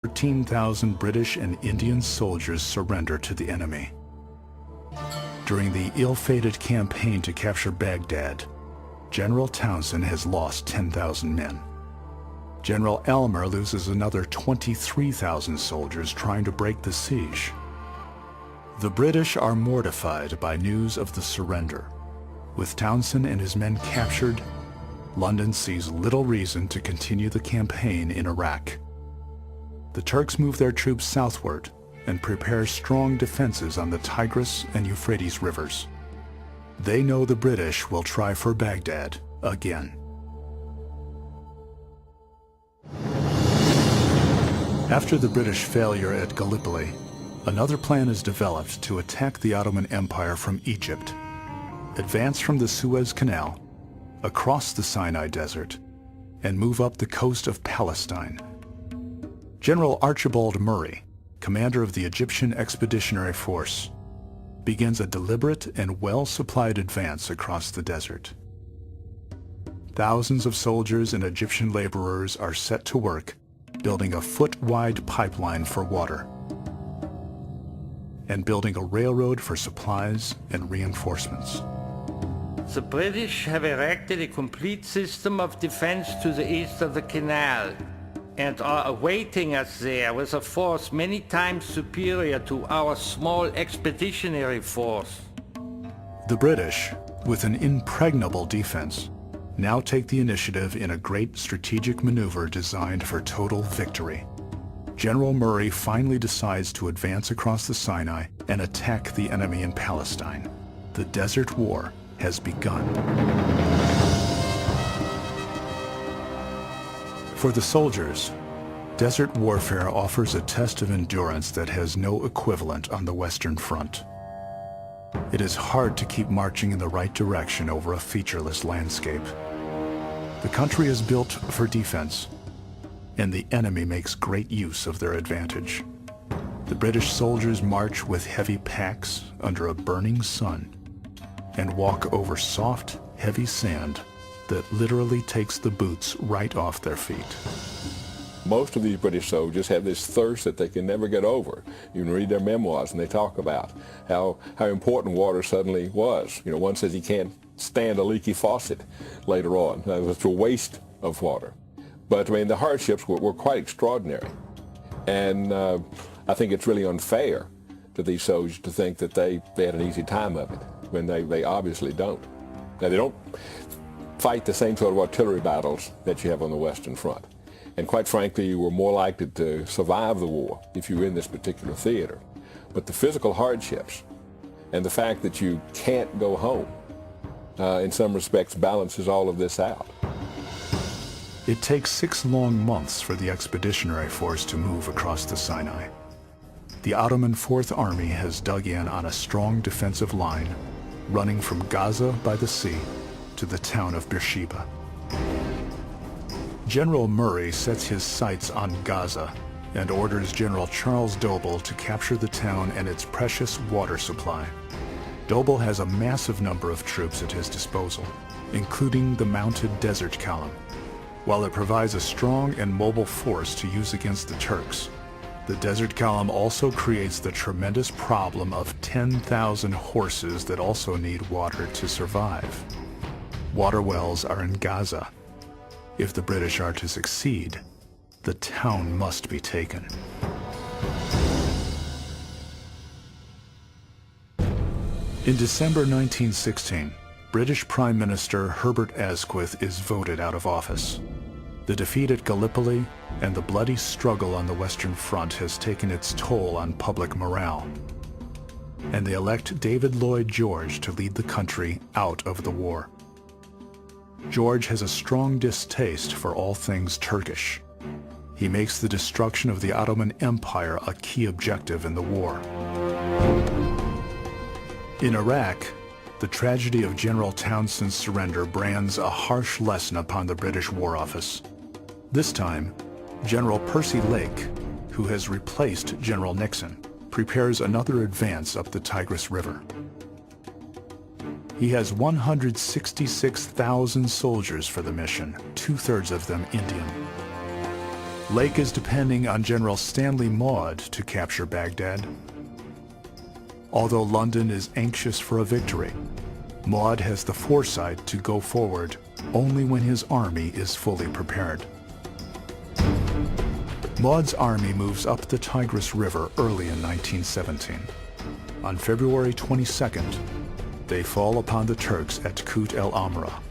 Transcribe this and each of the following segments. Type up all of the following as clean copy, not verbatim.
13,000 British and Indian soldiers surrender to the enemy. During the ill-fated campaign to capture Baghdad, General Townshend has lost 10,000 men. General Elmer loses another 23,000 soldiers trying to break the siege. The British are mortified by news of the surrender. With Townshend and his men captured, London sees little reason to continue the campaign in Iraq. The Turks move their troops southward and prepare strong defenses on the Tigris and Euphrates rivers. They know the British will try for Baghdad again. After the British failure at Gallipoli, another plan is developed to attack the Ottoman Empire from Egypt, advance from the Suez Canal, across the Sinai Desert, and move up the coast of Palestine. General Archibald Murray, commander of the Egyptian Expeditionary Force, begins a deliberate and well-supplied advance across the desert. Thousands of soldiers and Egyptian laborers are set to work building a foot-wide pipeline for water and building a railroad for supplies and reinforcements. The British have erected a complete system of defense to the east of the canal and are awaiting us there with a force many times superior to our small expeditionary force. The British, with an impregnable defense, now take the initiative in a great strategic maneuver designed for total victory. General Murray finally decides to advance across the Sinai and attack the enemy in Palestine. The Desert War has begun. For the soldiers, desert warfare offers a test of endurance that has no equivalent on the Western Front. It is hard to keep marching in the right direction over a featureless landscape. The country is built for defense, and the enemy makes great use of their advantage. The British soldiers march with heavy packs under a burning sun and walk over soft, heavy sand that literally takes the boots right off their feet. Most of these British soldiers have this thirst that they can never get over. You can read their memoirs and they talk about how important water suddenly was. You know, one says he can't stand a leaky faucet later on. It's a waste of water. But I mean, the hardships were quite extraordinary. And I think it's really unfair to these soldiers to think that they had an easy time of it, when they obviously don't. Now, they don't fight the same sort of artillery battles that you have on the Western Front. And quite frankly, you were more likely to survive the war if you were in this particular theater. But the physical hardships and the fact that you can't go home, in some respects, balances all of this out. It takes 6 long months for the Expeditionary Force to move across the Sinai. The Ottoman Fourth Army has dug in on a strong defensive line, running from Gaza by the sea to the town of Beersheba. General Murray sets his sights on Gaza and orders General Charles Doble to capture the town and its precious water supply. Doble has a massive number of troops at his disposal, including the mounted Desert Column. While it provides a strong and mobile force to use against the Turks, the Desert Column also creates the tremendous problem of 10,000 horses that also need water to survive. Water wells are in Gaza. If the British are to succeed, the town must be taken. In December 1916, British Prime Minister Herbert Asquith is voted out of office. The defeat at Gallipoli and the bloody struggle on the Western Front has taken its toll on public morale, and they elect David Lloyd George to lead the country out of the war. George has a strong distaste for all things Turkish. He makes the destruction of the Ottoman Empire a key objective in the war. In Iraq, the tragedy of General Townshend's surrender brands a harsh lesson upon the British War Office. This time, General Percy Lake, who has replaced General Nixon, prepares another advance up the Tigris River. He has 166,000 soldiers for the mission, 2/3 of them Indian. Lake is depending on General Stanley Maud to capture Baghdad. Although London is anxious for a victory, Maud has the foresight to go forward only when his army is fully prepared. Maud's army moves up the Tigris River early in 1917. On February 22nd, they fall upon the Turks at Kut el Amra.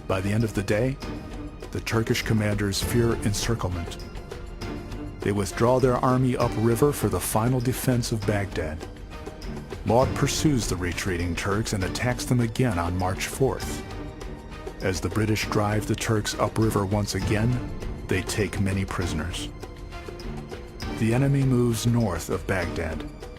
By the end of the day, the Turkish commanders fear encirclement. They withdraw their army upriver for the final defense of Baghdad. Maud pursues the retreating Turks and attacks them again on March 4th. As the British drive the Turks upriver once again, they take many prisoners. The enemy moves north of Baghdad,